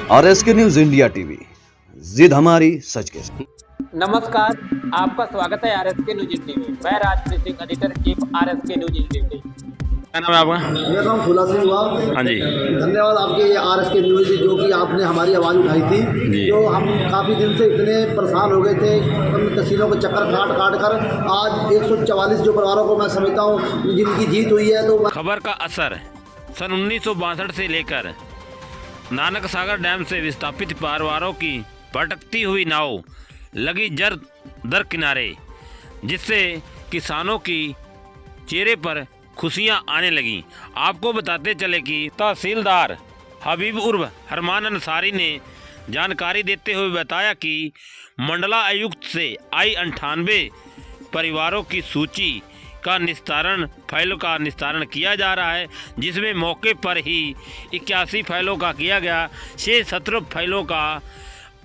RSK news India TV, जिद हमारी सच के साथ। नमस्कार, आपका स्वागत है RSK न्यूज इंडिया में। मैं Rajpreet Singh, editor chief RSK news India. क्या नाम है आपका? मेरा नाम फूला सिंह हुआ। हाँ जी, धन्यवाद आपके RSK न्यूज़ जो कि आपने हमारी आवाज़ उठाई थी। जो हम काफ़ी दिन से इतने परेशान हो गए थे, तहसीलों के चक्कर काट कर आज 144 जो परिवारों को मैं समझता हूँ जिनकी जीत हुई है। तो खबर का असर सन 1962 से लेकर नानक सागर डैम से विस्थापित परिवारों की भटकती हुई नाव लगी जर दर किनारे, जिससे किसानों की चेहरे पर खुशियां आने लगीं। आपको बताते चले कि तहसीलदार हबीब उर्फ हरमान अंसारी ने जानकारी देते हुए बताया कि मंडला आयुक्त से आई 98 परिवारों की सूची का फाइलों का निस्तारण किया जा रहा है, जिसमें मौके पर ही 81 फाइलों का किया गया। शेष 17 फाइलों का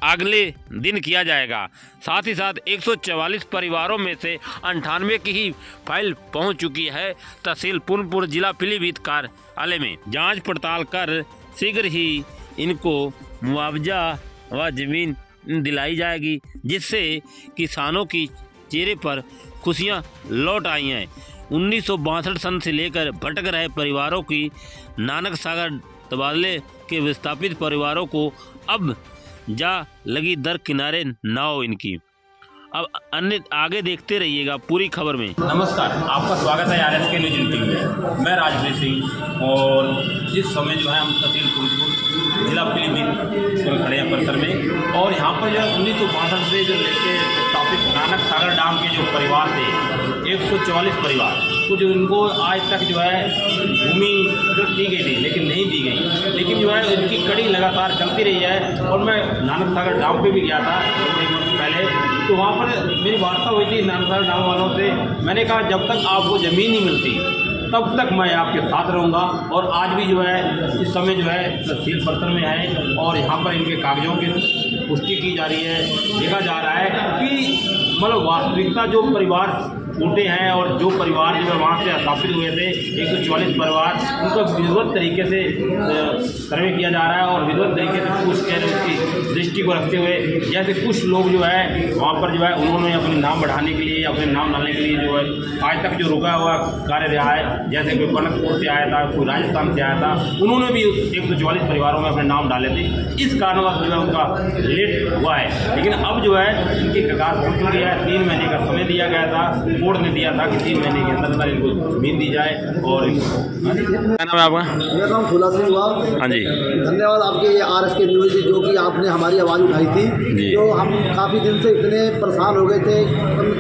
अगले दिन किया जाएगा। साथ ही साथ 144 परिवारों में से 98 की ही फाइल पहुंच चुकी है तहसील पूर्णपुर जिला पीलीभीत कार्यालय में। जांच पड़ताल कर शीघ्र ही इनको मुआवजा व जमीन दिलाई जाएगी, जिससे किसानों की चेहरे पर खुशियां लौट आई हैं। 1962 सन से लेकर भटक रहे परिवारों की नानक सागर तबादले के विस्थापित परिवारों को अब जा लगी दर किनारे नाव इनकी। अब अन्य आगे देखते रहिएगा पूरी खबर में। नमस्कार, आपका स्वागत है RSK न्यूज इंडिया में। मैं राजप्रीत सिंह और इस समय जो है हम तहसील पूर्णपुर जिला पीलीभीत खड़े हैं परिसर में। और यहाँ पर जो है 1962 से जो लेके स्थापित नानक सागर डैम के जो परिवार थे 144 परिवार, कुछ उनको आज तक जो है भूमि जो दी गई थी लेकिन नहीं दी गई, लेकिन जो है इनकी कड़ी लगातार चलती रही है। और मैं नानक सागर डैम पे भी गया था एक वर्ष पहले, तो वहाँ पर मेरी वार्ता हुई थी नानक सागर डैम वालों से। मैंने कहा जब तक आपको ज़मीन नहीं मिलती तब तक मैं आपके साथ रहूँगा। और आज भी जो है इस समय जो है तहसील परिसर में है और यहाँ पर इनके कागजों की पुष्टि की जा रही है। देखा जा रहा है कि मतलब वास्तविकता जो परिवार टूटे हैं और जो परिवार जो है वहाँ से स्थापित हुए थे 144 परिवार, उनका विधिवत तरीके से सर्वे किया जा रहा है। और विधिवत तरीके से कुछ कह रहे उसकी दृष्टि को रखते हुए, जैसे कुछ लोग जो है वहाँ पर जो है उन्होंने अपने नाम बढ़ाने के लिए, अपने नाम डालने के लिए जो है आज तक जो रुका हुआ कार्य रहा है, जैसे कोई कनकपुर से आया था, कोई राजस्थान से आया था, उन्होंने भी 144 परिवारों में अपने नाम डाले थे। इस कारणवश जो है उनका लेट हुआ है। लेकिन अब जो है इनकी कगार पहुँच चुकी है। 3 महीने का समय दिया गया था, बोर्ड ने दिया था कि 3 महीने के अंदर इनको जमीन दी जाए। और क्या नाम है आपका? मेरा नाम फूला सिंह हुआ। हाँ जी, धन्यवाद आपके RSK न्यूज़ जो कि आपने हमारी आवाज़ उठाई थी। जो हम काफ़ी दिन से इतने परेशान हो गए थे,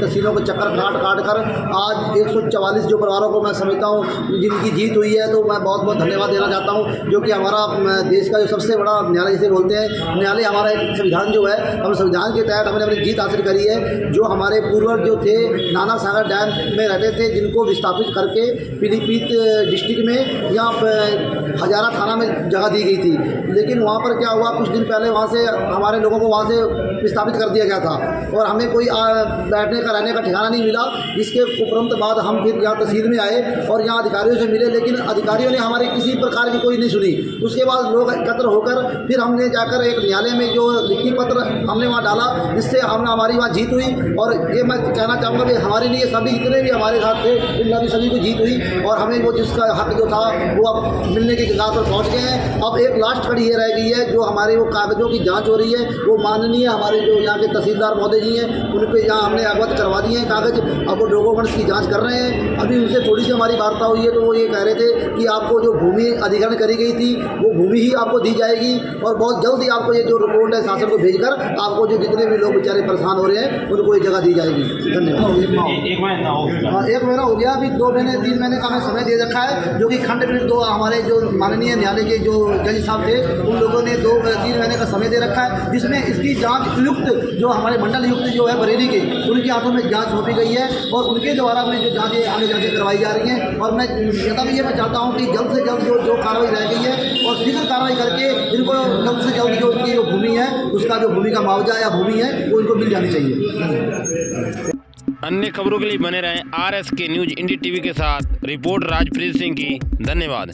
तहसीलों के चक्कर काट कर आज 144 जो परिवारों को मैं समझता हूँ जिनकी जीत हुई है। तो मैं बहुत बहुत धन्यवाद देना चाहता हूँ, जो कि हमारा देश का जो सबसे बड़ा न्यायालय जिसे बोलते हैं, न्यायालय हमारा एक संविधान जो है, हम संविधान के तहत हमने अपनी जीत हासिल करी है। जो हमारे पूर्वज जो थे नानक सागर डैम में रहते थे, जिनको विस्थापित करके पीलीभीत डिस्ट्रिक्ट में यहाँ हजारा थाना में जगह दी गई थी, लेकिन वहाँ पर क्या हुआ, कुछ दिन पहले वहाँ से हमारे लोगों को वहाँ से विस्थापित कर दिया गया था और हमें कोई बैठने का रहने का ठिकाना नहीं मिला। जिसके उपरंत बाद हम फिर यहाँ तहसील में आए और यहाँ अधिकारियों से मिले, लेकिन अधिकारियों ने हमारे किसी प्रकार की कोई नहीं सुनी। उसके बाद लोग एकत्र होकर फिर हमने जाकर एक न्यायालय में जो लिखित पत्र हमने वहाँ डाला, जिससे हमारी वहाँ जीत हुई। और ये मैं कहना चाहूँगा कि हमारे लिए सभी जितने भी हमारे साथ थे इन सभी को जीत हुई और हमें वो जिसका हक जो था वो अब मिलने की कगार पर पहुँच गए हैं। अब एक लास्ट कड़ी ये रह गई है, जो हमारे वो कागजों की जाँच हो रही है, वो माननीय हमारे जो यहाँ के तहसीलदार महोदय जी हैं उनको यहाँ हमने अवगत करवा दिए हैं कागज। अब वो डॉक्यूमेंट्स की जांच कर रहे हैं। अभी उनसे थोड़ी सी हमारी वार्ता हुई है, तो वो ये कह रहे थे कि आपको जो भूमि अधिग्रहण करी गई थी वो भूमि ही आपको दी जाएगी और बहुत जल्द ही आपको ये जो रिपोर्ट है शासन को भेजकर आपको जो जितने भी लोग बेचारे परेशान हो रहे हैं उनको ये जगह दी जाएगी। धन्यवाद। 1 महीना हो गया, अभी 2 महीने 3 महीने का हमें समय दे रखा है, जो कि खंडपीठ 2 हमारे जो माननीय न्यायालय के जो जज साहब थे उन लोगों ने 2-3 महीने का समय दे रखा है, जिसमें इसकी जाँच युक्त जो हमारे मंडल युक्त जो है बरेली के, उनके हाथों में जांच सौंपी गई है और उनके द्वारा में जो जांचें आगे जांचें करवाई जा रही हैं। और मैं कहता भी ये मैं चाहता हूँ कि जल्द से जल्द जो कार्रवाई रह गई है और शीघ्र कार्रवाई करके इनको जल्द से जल्द जो इनकी जो भूमि है उसका जो भूमि का मुआवजा या भूमि है वो इनको मिल जानी चाहिए। अन्य खबरों के लिए बने रहें RSK न्यूज इंडिया टीवी के साथ। रिपोर्ट राजप्रीत सिंह की। धन्यवाद।